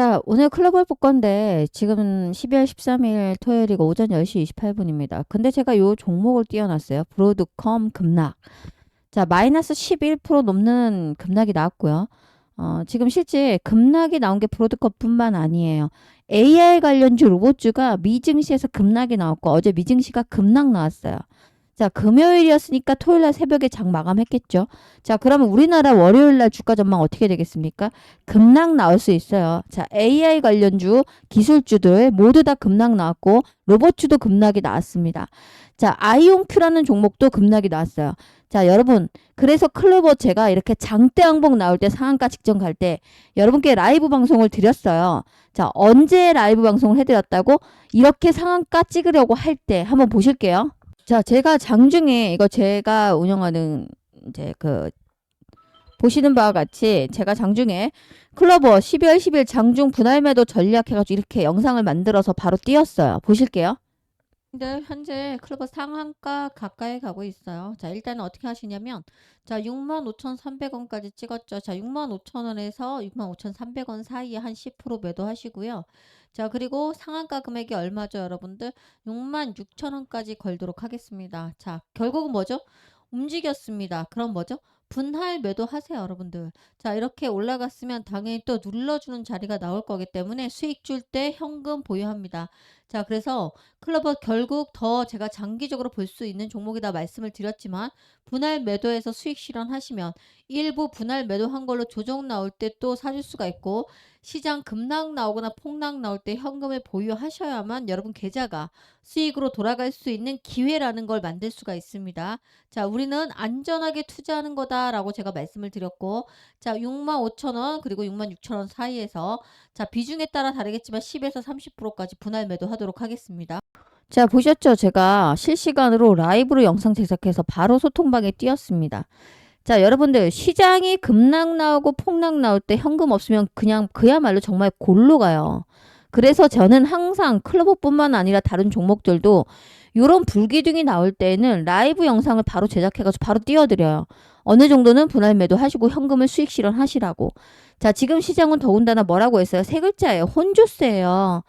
자, 오늘 클로벌 볼 건데 지금 12월 13일 토요일이고 오전 10시 28분입니다. 근데 제가 요 종목을 띄워놨어요. 브로드컴 급락. 자, 마이너스 11% 넘는 급락이 나왔고요. 지금 실제 급락이 나온 게 브로드컴뿐만 아니에요. AI 관련주 로봇주가 미증시에서 급락이 나왔고 어제 미증시가 급락 나왔어요. 자, 금요일이었으니까 토요일날 새벽에 장 마감했겠죠. 자, 그러면 우리나라 월요일날 주가 전망 어떻게 되겠습니까? 급락 나올 수 있어요. 자, AI 관련주, 기술주들 모두 다 급락 나왔고 로봇주도 급락이 나왔습니다. 자, 아이온큐라는 종목도 급락이 나왔어요. 자, 여러분, 그래서 클로버 제가 이렇게 장대 항복 나올 때 상한가 직전 갈 때 여러분께 라이브 방송을 드렸어요. 자, 언제 라이브 방송을 해드렸다고? 이렇게 상한가 찍으려고 할 때 한번 보실게요. 자, 제가 장중에 이거 제가 운영하는 이제 보시는 바와 같이 제가 장중에 클로버 12월 10일 장중 분할 매도 전략 해가지고 이렇게 영상을 만들어서 바로 띄웠어요. 보실게요. 근데 현재 클로버 상한가 가까이 가고 있어요. 자, 일단은 어떻게 하시냐면 자, 65,300원까지 찍었죠. 자, 65,000원에서 65,300원 사이에 한 10% 매도하시고요. 자, 그리고 상한가 금액이 얼마죠, 여러분들? 66,000원까지 걸도록 하겠습니다. 자, 결국은 뭐죠? 움직였습니다. 그럼 뭐죠? 분할 매도 하세요, 여러분들. 자, 이렇게 올라갔으면 당연히 또 눌러주는 자리가 나올 거기 때문에 수익 줄 때 현금 보유합니다. 자, 그래서 클로버 결국 더 제가 장기적으로 볼 수 있는 종목이다 말씀을 드렸지만 분할 매도해서 수익 실현하시면 일부 분할 매도한 걸로 조정 나올 때 또 사줄 수가 있고 시장 급락 나오거나 폭락 나올 때 현금을 보유하셔야만 여러분 계좌가 수익으로 돌아갈 수 있는 기회라는 걸 만들 수가 있습니다. 자, 우리는 안전하게 투자하는 거다라고 제가 말씀을 드렸고 자, 65,000원 그리고 66,000원 사이에서 자, 비중에 따라 다르겠지만 10에서 30%까지 분할 매도하도록 하겠습니다. 자, 보셨죠? 제가 실시간으로 라이브로 영상 제작해서 바로 소통방에 띄웠습니다. 자, 여러분들 시장이 급락 나오고 폭락 나올 때 현금 없으면 그냥 그야말로 정말 골로 가요. 그래서 저는 항상 클로버뿐만 아니라 다른 종목들도 이런 불기둥이 나올 때는 라이브 영상을 바로 제작해가지고 바로 띄워드려요. 어느 정도는 분할 매도 하시고 현금을 수익 실현하시라고. 자, 지금 시장은 더군다나 뭐라고 했어요? 세 글자예요. 혼조세예요.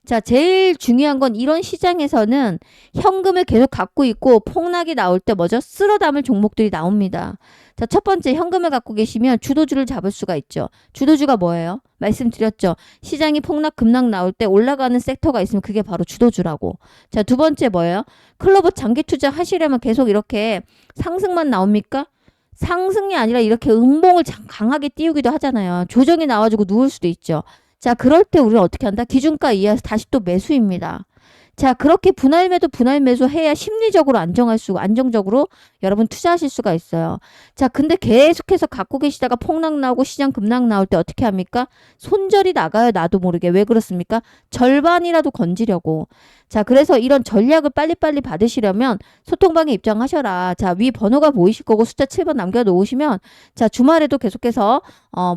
자, 제일 중요한 건 이런 시장에서는 현금을 계속 갖고 있고 폭락이 나올 때 뭐죠? 쓸어 담을 종목들이 나옵니다. 자, 첫 번째 현금을 갖고 계시면 주도주를 잡을 수가 있죠. 주도주가 뭐예요? 말씀드렸죠. 시장이 폭락, 급락 나올 때 올라가는 섹터가 있으면 그게 바로 주도주라고. 자, 두 번째 뭐예요? 클로버 장기 투자 하시려면 계속 이렇게 상승만 나옵니까? 상승이 아니라 이렇게 음봉을 강하게 띄우기도 하잖아요. 조정이 나와주고 누울 수도 있죠. 자, 그럴 때 우리는 어떻게 한다? 기준가 이하에서 다시 또 매수입니다. 자, 그렇게 분할 매수 해야 심리적으로 안정적으로 여러분 투자하실 수가 있어요. 자, 근데 계속해서 갖고 계시다가 폭락 나오고 시장 급락 나올 때 어떻게 합니까? 손절이 나가요, 나도 모르게. 왜 그렇습니까? 절반이라도 건지려고. 자, 그래서 이런 전략을 빨리빨리 받으시려면 소통방에 입장하셔라. 자, 위 번호가 보이실 거고 숫자 7번 남겨놓으시면 자, 주말에도 계속해서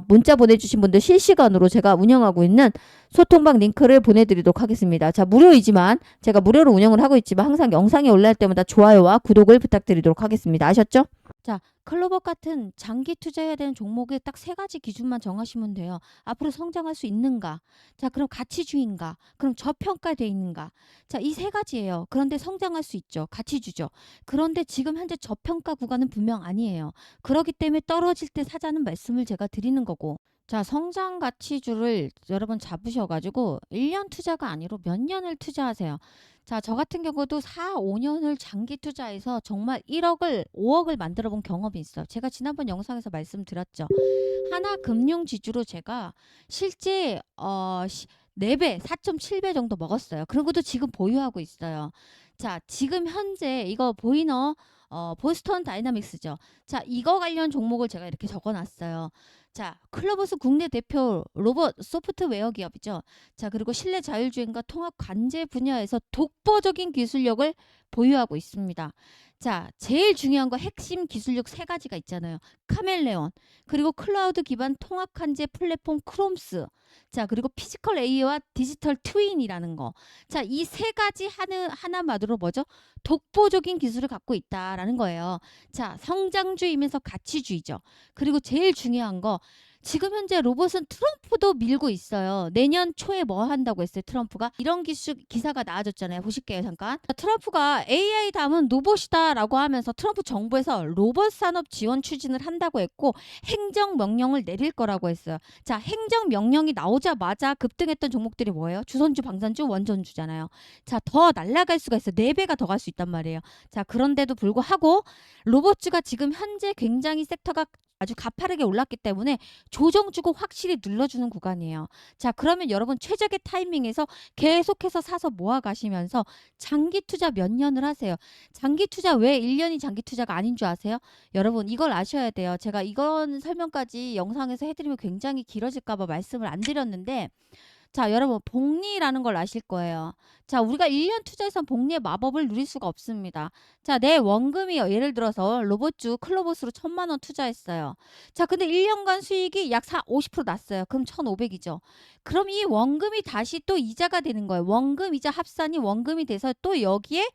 문자 보내주신 분들 실시간으로 제가 운영하고 있는 소통방 링크를 보내드리도록 하겠습니다. 자, 무료이지만 제가 무료로 운영을 하고 있지만 항상 영상이 올라올 때마다 좋아요와 구독을 부탁드리도록 하겠습니다. 아셨죠? 자, 클로버 같은 장기 투자해야 되는 종목에 딱 세 가지 기준만 정하시면 돼요. 앞으로 성장할 수 있는가? 자, 그럼 가치주의인가? 그럼 저평가돼 있는가? 자, 이 세 가지예요. 그런데 성장할 수 있죠. 가치주죠. 그런데 지금 현재 저평가 구간은 분명 아니에요. 그렇기 때문에 떨어질 때 사자는 말씀을 제가 드리는 거고. 자, 성장 가치주를 여러분 잡으셔가지고 1년 투자가 아니고 몇 년을 투자하세요. 자, 저 같은 경우도 4, 5년을 장기 투자해서 정말 1억을, 5억을 만들어 본 경험이 있어요. 제가 지난번 영상에서 말씀드렸죠. 하나 금융지주로 제가 실제 4배, 4.7배 정도 먹었어요. 그런 것도 지금 보유하고 있어요. 자, 지금 현재 이거 보이너 보스턴 다이나믹스죠. 자, 이거 관련 종목을 제가 이렇게 적어놨어요. 자, 클로버스 국내 대표 로봇 소프트웨어 기업이죠. 자, 그리고 실내 자율주행과 통합 관제 분야에서 독보적인 기술력을 보유하고 있습니다. 자, 제일 중요한 거 핵심 기술력 세 가지가 있잖아요. 카멜레온, 그리고 클라우드 기반 통합 관제 플랫폼 크롬스, 자, 그리고 피지컬 AI와 디지털 트윈이라는 거. 자, 이 세 가지 하나만으로 뭐죠? 독보적인 기술을 갖고 있다라는 거예요. 자, 성장주의면서 가치주의죠. 그리고 제일 중요한 거 지금 현재 로봇은 트럼프도 밀고 있어요. 내년 초에 뭐 한다고 했어요, 트럼프가? 이런 기사가 나와줬잖아요. 보실게요, 잠깐. 트럼프가 AI 다음은 로봇이다라고 하면서 트럼프 정부에서 로봇 산업 지원 추진을 한다고 했고 행정명령을 내릴 거라고 했어요. 자, 행정명령이 나오자마자 급등했던 종목들이 뭐예요? 주선주, 방산주, 원전주잖아요. 자, 더 날아갈 수가 있어요. 4배가 더 갈 수 있단 말이에요. 자, 그런데도 불구하고 로봇주가 지금 현재 굉장히 섹터가 아주 가파르게 올랐기 때문에 조정 주고 확실히 눌러주는 구간이에요. 자, 그러면 여러분 최적의 타이밍에서 계속해서 사서 모아가시면서 장기 투자 몇 년을 하세요. 장기 투자 왜 1년이 장기 투자가 아닌 줄 아세요? 여러분 이걸 아셔야 돼요. 제가 이건 설명까지 영상에서 해드리면 굉장히 길어질까 봐 말씀을 안 드렸는데 자, 여러분 복리라는 걸 아실 거예요. 자, 우리가 1년 투자해서 복리의 마법을 누릴 수가 없습니다. 자, 내 원금이 예를 들어서 로봇주 클로봇으로 1,000만 원 투자했어요. 자, 근데 1년간 수익이 약 50% 났어요. 그럼 1,500이죠. 그럼 이 원금이 다시 또 이자가 되는 거예요. 원금 이자 합산이 원금이 돼서 또 여기에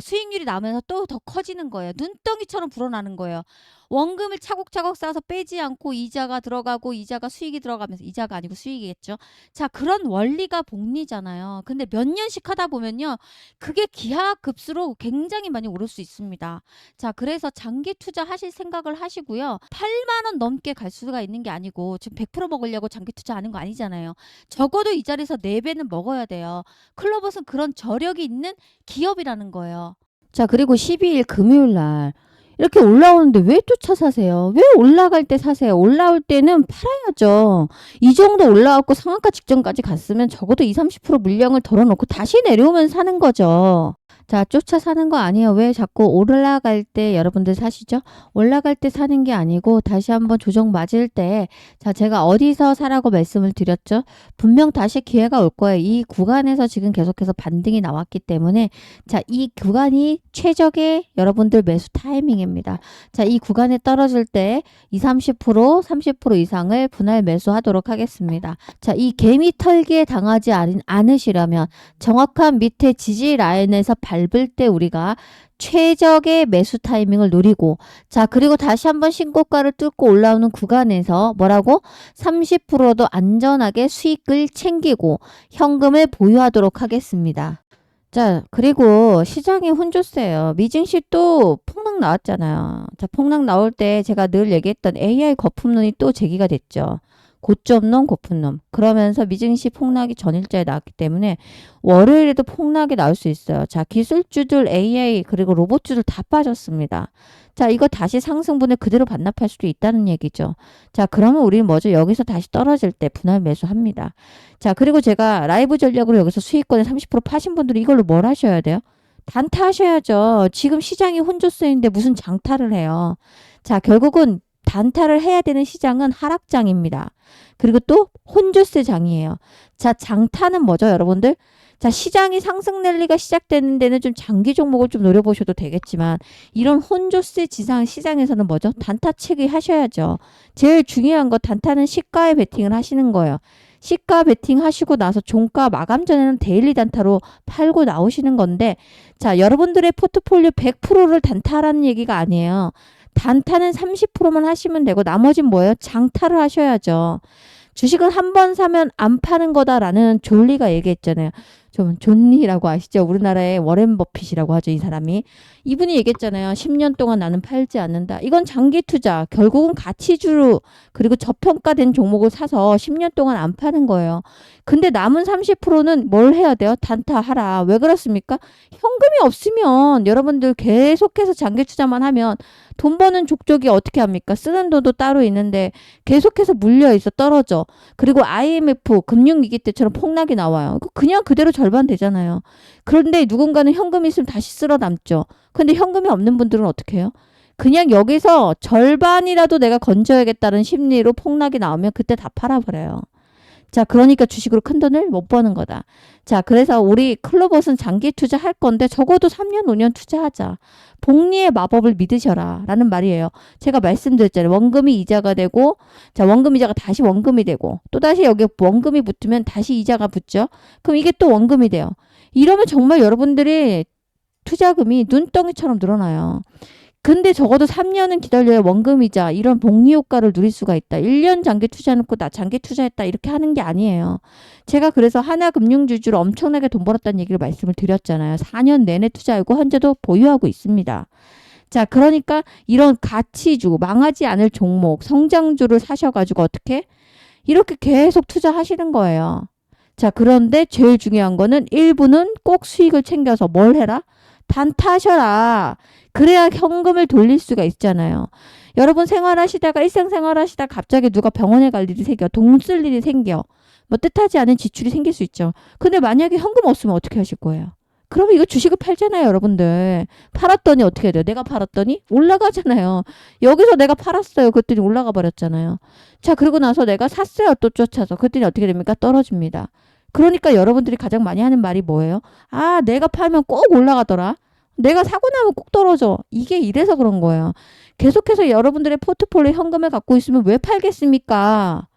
수익률이 나면서 또 더 커지는 거예요. 눈덩이처럼 불어나는 거예요. 원금을 차곡차곡 쌓아서 빼지 않고 이자가 들어가고 이자가 수익이 들어가면서 이자가 아니고 수익이겠죠. 자, 그런 원리가 복리잖아요. 근데 몇 년씩 하다 보면요. 그게 기하급수로 굉장히 많이 오를 수 있습니다. 자, 그래서 장기 투자 하실 생각을 하시고요. 8만 원 넘게 갈 수가 있는 게 아니고 지금 100% 먹으려고 장기 투자하는 거 아니잖아요. 적어도 이 자리에서 4배는 먹어야 돼요. 클로봇은 그런 저력이 있는 기업이라는 거예요. 자, 그리고 12일 금요일 날 이렇게 올라오는데 왜 쫓아 사세요? 왜 올라갈 때 사세요? 올라올 때는 팔아야죠. 이 정도 올라왔고 상한가 직전까지 갔으면 적어도 20, 30% 물량을 덜어놓고 다시 내려오면 사는 거죠. 자, 쫓아 사는 거 아니에요. 왜 자꾸 올라갈 때 여러분들 사시죠? 올라갈 때 사는 게 아니고 다시 한번 조정 맞을 때 자, 제가 어디서 사라고 말씀을 드렸죠? 분명 다시 기회가 올 거예요. 이 구간에서 지금 계속해서 반등이 나왔기 때문에 자, 이 구간이 최적의 여러분들 매수 타이밍입니다. 자, 이 구간에 떨어질 때 20, 30%, 30% 이상을 분할 매수하도록 하겠습니다. 자, 이 개미 털기에 당하지 않으시려면 정확한 밑에 지지 라인에서 밟을 때 우리가 최적의 매수 타이밍을 노리고 자, 그리고 다시 한번 신고가를 뚫고 올라오는 구간에서 뭐라고? 30%도 안전하게 수익을 챙기고 현금을 보유하도록 하겠습니다. 자, 그리고 시장이 혼조세요. 미증시 또 폭락 나왔잖아요. 자, 폭락 나올 때 제가 늘 얘기했던 AI 거품론이 또 제기가 됐죠. 고점론, 고품론. 그러면서 미증시 폭락이 전일자에 나왔기 때문에 월요일에도 폭락이 나올 수 있어요. 자, 기술주들, AI, 그리고 로봇주들 다 빠졌습니다. 자, 이거 다시 상승분을 그대로 반납할 수도 있다는 얘기죠. 자, 그러면 우리는 뭐죠? 여기서 다시 떨어질 때 분할 매수합니다. 자, 그리고 제가 라이브 전략으로 여기서 수익권에 30% 파신 분들이 이걸로 뭘 하셔야 돼요? 단타하셔야죠. 지금 시장이 혼조세인데 무슨 장타를 해요. 자, 결국은 단타를 해야 되는 시장은 하락장입니다. 그리고 또 혼조세 장이에요. 자, 장타는 뭐죠, 여러분들? 자, 시장이 상승 랠리가 시작되는 데는 좀 장기 종목을 좀 노려보셔도 되겠지만 이런 혼조세 지상 시장에서는 뭐죠? 단타치기 하셔야죠. 제일 중요한 거 단타는 시가에 베팅을 하시는 거예요. 시가 베팅 하시고 나서 종가 마감 전에는 데일리 단타로 팔고 나오시는 건데 자, 여러분들의 포트폴리오 100%를 단타라는 얘기가 아니에요. 단타는 30%만 하시면 되고 나머지는 뭐예요? 장타를 하셔야죠. 주식은 한 번 사면 안 파는 거다라는 존리가 얘기했잖아요. 좀 존리라고 아시죠? 우리나라의 워렌 버핏이라고 하죠. 이 사람이. 이분이 얘기했잖아요. 10년 동안 나는 팔지 않는다. 이건 장기 투자. 결국은 가치주로 그리고 저평가된 종목을 사서 10년 동안 안 파는 거예요. 근데 남은 30%는 뭘 해야 돼요? 단타하라. 왜 그렇습니까? 현금이 없으면 여러분들 계속해서 장기 투자만 하면 돈 버는 족족이 어떻게 합니까? 쓰는 돈도 따로 있는데 계속해서 물려있어 떨어져. 그리고 IMF 금융위기 때처럼 폭락이 나와요. 그냥 그대로 절반 되잖아요. 그런데 누군가는 현금이 있으면 다시 쓸어 남죠. 근데 현금이 없는 분들은 어떻게 해요? 그냥 여기서 절반이라도 내가 건져야겠다는 심리로 폭락이 나오면 그때 다 팔아버려요. 자, 그러니까 주식으로 큰 돈을 못 버는 거다. 자, 그래서 우리 클로봇은 장기 투자할 건데 적어도 3년, 5년 투자하자. 복리의 마법을 믿으셔라. 라는 말이에요. 제가 말씀드렸잖아요. 원금이 이자가 되고, 자, 원금 이자가 다시 원금이 되고, 또다시 여기 원금이 붙으면 다시 이자가 붙죠. 그럼 이게 또 원금이 돼요. 이러면 정말 여러분들이 투자금이 눈덩이처럼 늘어나요. 근데 적어도 3년은 기다려야 원금이자 이런 복리 효과를 누릴 수가 있다. 1년 장기 투자해놓고 나 장기 투자했다 이렇게 하는 게 아니에요. 제가 그래서 하나금융주주로 엄청나게 돈 벌었다는 얘기를 말씀을 드렸잖아요. 4년 내내 투자하고 현재도 보유하고 있습니다. 자, 그러니까 이런 가치주, 망하지 않을 종목, 성장주를 사셔가지고 어떻게? 이렇게 계속 투자하시는 거예요. 자, 그런데 제일 중요한 거는 일부는 꼭 수익을 챙겨서 뭘 해라? 단타하셔라. 그래야 현금을 돌릴 수가 있잖아요. 여러분 생활하시다가 일상생활 하시다가 갑자기 누가 병원에 갈 일이 생겨. 돈 쓸 일이 생겨. 뭐 뜻하지 않은 지출이 생길 수 있죠. 근데 만약에 현금 없으면 어떻게 하실 거예요? 그러면 이거 주식을 팔잖아요, 여러분들. 팔았더니 어떻게 돼요? 내가 팔았더니 올라가잖아요. 여기서 내가 팔았어요. 그랬더니 올라가 버렸잖아요. 자, 그리고 나서 내가 샀어요. 또 쫓아서. 그랬더니 어떻게 됩니까? 떨어집니다. 그러니까 여러분들이 가장 많이 하는 말이 뭐예요? 아, 내가 팔면 꼭 올라가더라. 내가 사고 나면 꼭 떨어져. 이게 이래서 그런 거예요. 계속해서 여러분들의 포트폴리오 현금을 갖고 있으면 왜 팔겠습니까?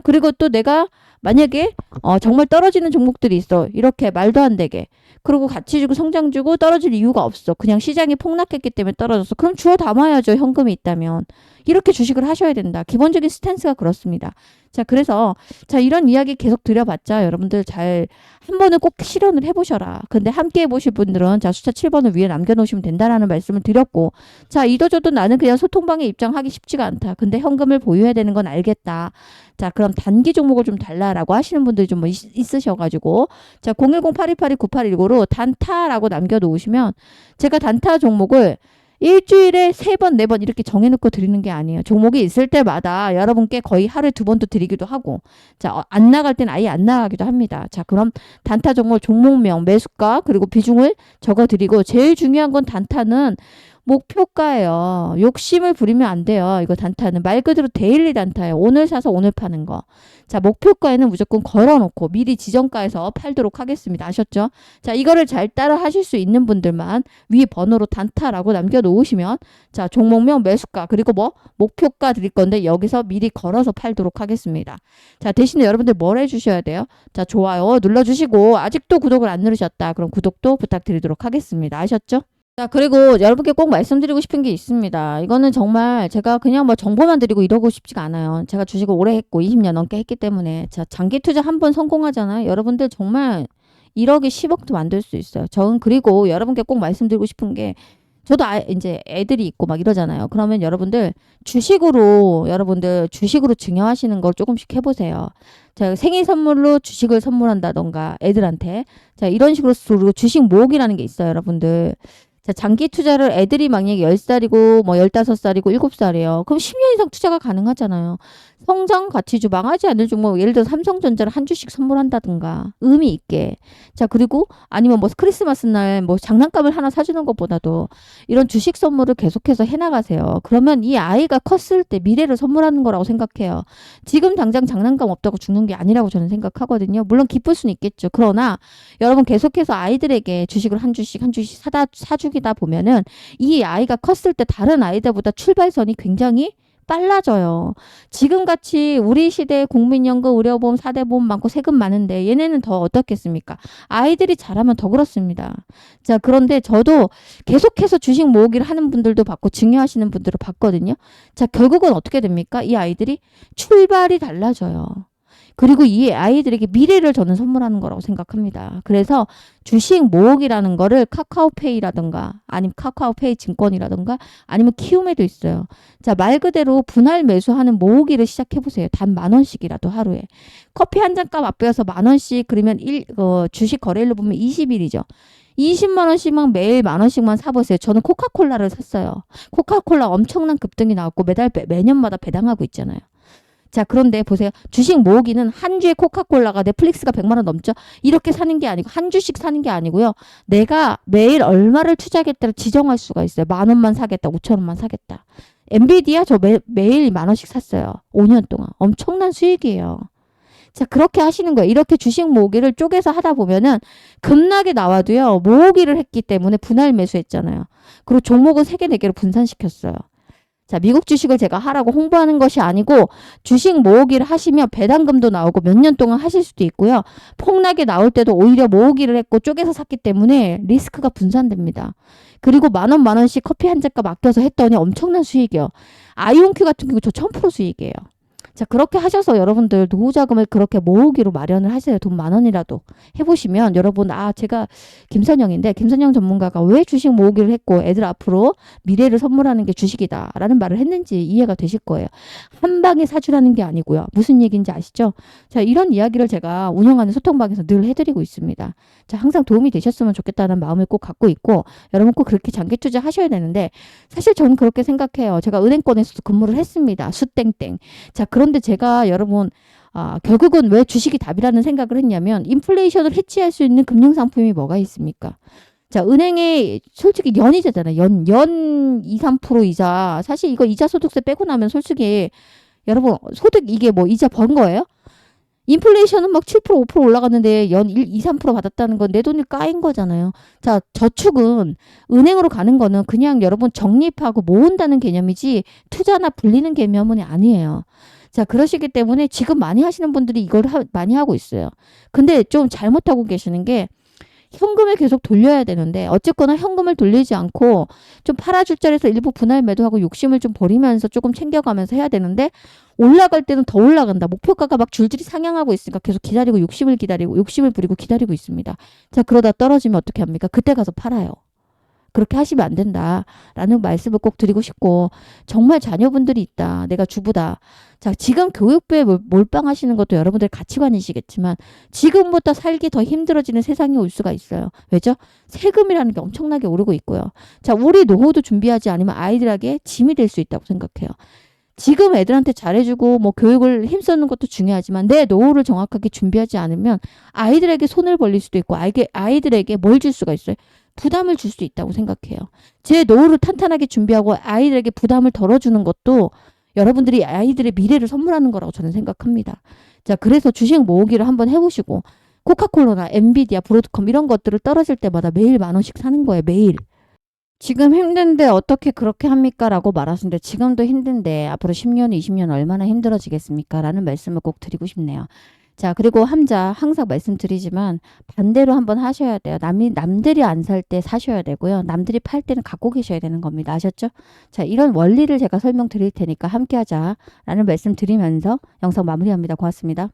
그리고 또 내가 만약에 정말 떨어지는 종목들이 있어. 이렇게 말도 안 되게. 그리고 가치 주고 성장 주고 떨어질 이유가 없어. 그냥 시장이 폭락했기 때문에 떨어졌어. 그럼 주워 담아야죠. 현금이 있다면. 이렇게 주식을 하셔야 된다. 기본적인 스탠스가 그렇습니다. 자, 그래서 자, 이런 이야기 계속 드려봤자 여러분들 잘 한 번은 꼭 실현을 해보셔라. 근데 함께 해보실 분들은 자, 숫자 7번을 위에 남겨놓으시면 된다라는 말씀을 드렸고, 자, 이도저도 나는 그냥 소통방에 입장하기 쉽지가 않다. 근데 현금을 보유해야 되는 건 알겠다. 자, 그럼 단기 종목을 좀 달라라고 하시는 분들이 좀 있으셔가지고, 자, 010-8282-9819로 단타라고 남겨놓으시면 제가 단타 종목을 일주일에 3번, 4번 이렇게 정해놓고 드리는 게 아니에요. 종목이 있을 때마다 여러분께 거의 하루에 2번도 드리기도 하고, 자, 안 나갈 땐 아예 안 나가기도 합니다. 자, 그럼 단타 종목명, 매수가, 그리고 비중을 적어 드리고, 제일 중요한 건 단타는 목표가예요. 욕심을 부리면 안 돼요. 이거 단타는 말 그대로 데일리 단타예요. 오늘 사서 오늘 파는 거. 자, 목표가에는 무조건 걸어놓고 미리 지정가에서 팔도록 하겠습니다. 아셨죠? 자, 이거를 잘 따라 하실 수 있는 분들만 위 번호로 단타라고 남겨놓으시면, 자, 종목명, 매수가, 그리고 뭐 목표가 드릴 건데 여기서 미리 걸어서 팔도록 하겠습니다. 자, 대신에 여러분들 뭘 해주셔야 돼요? 자, 좋아요 눌러주시고, 아직도 구독을 안 누르셨다. 그럼 구독도 부탁드리도록 하겠습니다. 아셨죠? 자, 그리고 여러분께 꼭 말씀드리고 싶은 게 있습니다. 이거는 정말 제가 그냥 뭐 정보만 드리고 이러고 싶지가 않아요. 제가 주식을 오래 했고 20년 넘게 했기 때문에. 자, 장기 투자 한 번 성공하잖아요. 여러분들 정말 1억에 10억도 만들 수 있어요. 저는 그리고 여러분께 꼭 말씀드리고 싶은 게, 저도 이제 애들이 있고 막 이러잖아요. 그러면 여러분들 주식으로 증여하시는 걸 조금씩 해보세요. 자, 생일 선물로 주식을 선물한다던가 애들한테. 자, 이런 식으로 주식 모으기라는 게 있어요, 여러분들. 자, 장기 투자를 애들이 만약에 10살이고 뭐 15살이고 7살이에요. 그럼 10년 이상 투자가 가능하잖아요. 성장 가치주 망하지 않을 종목, 예를 들어 삼성전자를 한 주씩 선물한다든가 의미 있게. 자, 그리고 아니면 뭐 크리스마스 날 뭐 장난감을 하나 사주는 것보다도 이런 주식 선물을 계속해서 해나가세요. 그러면 이 아이가 컸을 때 미래를 선물하는 거라고 생각해요. 지금 당장 장난감 없다고 죽는 게 아니라고 저는 생각하거든요. 물론 기쁠 수는 있겠죠. 그러나 여러분 계속해서 아이들에게 주식을 한 주씩 사주기다 보면은 이 아이가 컸을 때 다른 아이들보다 출발선이 굉장히 빨라져요. 지금같이 우리 시대에 국민연금, 의료보험, 4대 보험 많고 세금 많은데 얘네는 더 어떻겠습니까? 아이들이 잘하면 더 그렇습니다. 자, 그런데 저도 계속해서 주식 모으기를 하는 분들도 봤고 증여하시는 분들을 봤거든요. 자, 결국은 어떻게 됩니까? 이 아이들이 출발이 달라져요. 그리고 이 아이들에게 미래를 저는 선물하는 거라고 생각합니다. 그래서 주식 모으기라는 거를 카카오페이라든가 아니면 카카오페이 증권이라든가 아니면 키움에도 있어요. 자, 말 그대로 분할 매수하는 모으기를 시작해보세요. 단 10,000원씩이라도 하루에. 커피 한 잔 값 앞에서 10,000원씩, 그러면 주식 거래일로 보면 20일이죠. 20만 원씩만 매일 10,000원씩만 사보세요. 저는 코카콜라를 샀어요. 코카콜라 엄청난 급등이 나왔고 매년마다 배당하고 있잖아요. 자, 그런데 보세요. 주식 모으기는 한 주에 코카콜라가 넷플릭스가 100만 원 넘죠. 이렇게 사는 게 아니고 한 주씩 사는 게 아니고요. 내가 매일 얼마를 투자하겠다를 지정할 수가 있어요. 10,000원만 사겠다. 5,000원만 사겠다. 엔비디아 저 매일 10,000원씩 샀어요. 5년 동안. 엄청난 수익이에요. 자, 그렇게 하시는 거예요. 이렇게 주식 모으기를 쪼개서 하다 보면은 급락이 나와도요. 모으기를 했기 때문에 분할 매수했잖아요. 그리고 종목은 3개, 4개로 분산시켰어요. 자, 미국 주식을 제가 하라고 홍보하는 것이 아니고 주식 모으기를 하시면 배당금도 나오고 몇 년 동안 하실 수도 있고요. 폭락이 나올 때도 오히려 모으기를 했고 쪼개서 샀기 때문에 리스크가 분산됩니다. 그리고 만 원씩 커피 한 잔값 아껴서 했더니 엄청난 수익이요. 아이온큐 같은 경우 저 1000% 수익이에요. 자, 그렇게 하셔서 여러분들 노후자금을 그렇게 모으기로 마련을 하세요. 돈 만 원이라도 해보시면 여러분, 제가 김선영인데 김선영 전문가가 왜 주식 모으기를 했고 애들 앞으로 미래를 선물하는 게 주식이다 라는 말을 했는지 이해가 되실 거예요. 한 방에 사주라는 게 아니고요. 무슨 얘기인지 아시죠? 자, 이런 이야기를 제가 운영하는 소통방에서 늘 해드리고 있습니다. 자, 항상 도움이 되셨으면 좋겠다는 마음을 꼭 갖고 있고 여러분 꼭 그렇게 장기 투자 하셔야 되는데 사실 저는 그렇게 생각해요. 제가 은행권에서도 근무를 했습니다. 수땡땡. 자, 그런데 제가 여러분 결국은 왜 주식이 답이라는 생각을 했냐면 인플레이션을 해치할 수 있는 금융상품이 뭐가 있습니까? 자, 은행에 솔직히 연이자잖아요. 연 2, 3% 이자. 사실 이거 이자 소득세 빼고 나면 솔직히 여러분 소득 이게 뭐 이자 번 거예요? 인플레이션은 막 7%, 5% 올라갔는데 연 1, 2, 3% 받았다는 건 내 돈이 까인 거잖아요. 자, 저축은 은행으로 가는 거는 그냥 여러분 적립하고 모은다는 개념이지 투자나 불리는 개념은 아니에요. 자, 그러시기 때문에 지금 많이 하시는 분들이 이걸 많이 하고 있어요. 근데 좀 잘못하고 계시는 게 현금을 계속 돌려야 되는데 어쨌거나 현금을 돌리지 않고 좀 팔아줄 자리에서 일부 분할 매도하고 욕심을 좀 버리면서 조금 챙겨가면서 해야 되는데 올라갈 때는 더 올라간다. 목표가가 막 줄줄이 상향하고 있으니까 계속 기다리고 욕심을 부리고 기다리고 있습니다. 자, 그러다 떨어지면 어떻게 합니까? 그때 가서 팔아요. 그렇게 하시면 안 된다라는 말씀을 꼭 드리고 싶고 정말 자녀분들이 있다. 내가 주부다. 자, 지금 교육부에 몰빵하시는 것도 여러분들의 가치관이시겠지만 지금부터 살기 더 힘들어지는 세상이 올 수가 있어요. 왜죠? 세금이라는 게 엄청나게 오르고 있고요. 자, 우리 노후도 준비하지 않으면 아이들에게 짐이 될 수 있다고 생각해요. 지금 애들한테 잘해주고 뭐 교육을 힘쓰는 것도 중요하지만 내 노후를 정확하게 준비하지 않으면 아이들에게 손을 벌릴 수도 있고 아이들에게 뭘 줄 수가 있어요? 부담을 줄 수 있다고 생각해요. 제 노후를 탄탄하게 준비하고 아이들에게 부담을 덜어주는 것도 여러분들이 아이들의 미래를 선물하는 거라고 저는 생각합니다. 자, 그래서 주식 모으기를 한번 해보시고 코카콜라나 엔비디아, 브로드컴 이런 것들을 떨어질 때마다 매일 만 원씩 사는 거예요. 매일. 지금 힘든데 어떻게 그렇게 합니까? 라고 말하시는데 지금도 힘든데 앞으로 10년, 20년 얼마나 힘들어지겠습니까? 라는 말씀을 꼭 드리고 싶네요. 자, 그리고 항상 말씀드리지만 반대로 한번 하셔야 돼요. 남들이 안 살 때 사셔야 되고요. 남들이 팔 때는 갖고 계셔야 되는 겁니다. 아셨죠? 자, 이런 원리를 제가 설명드릴 테니까 함께 하자라는 말씀 드리면서 영상 마무리합니다. 고맙습니다.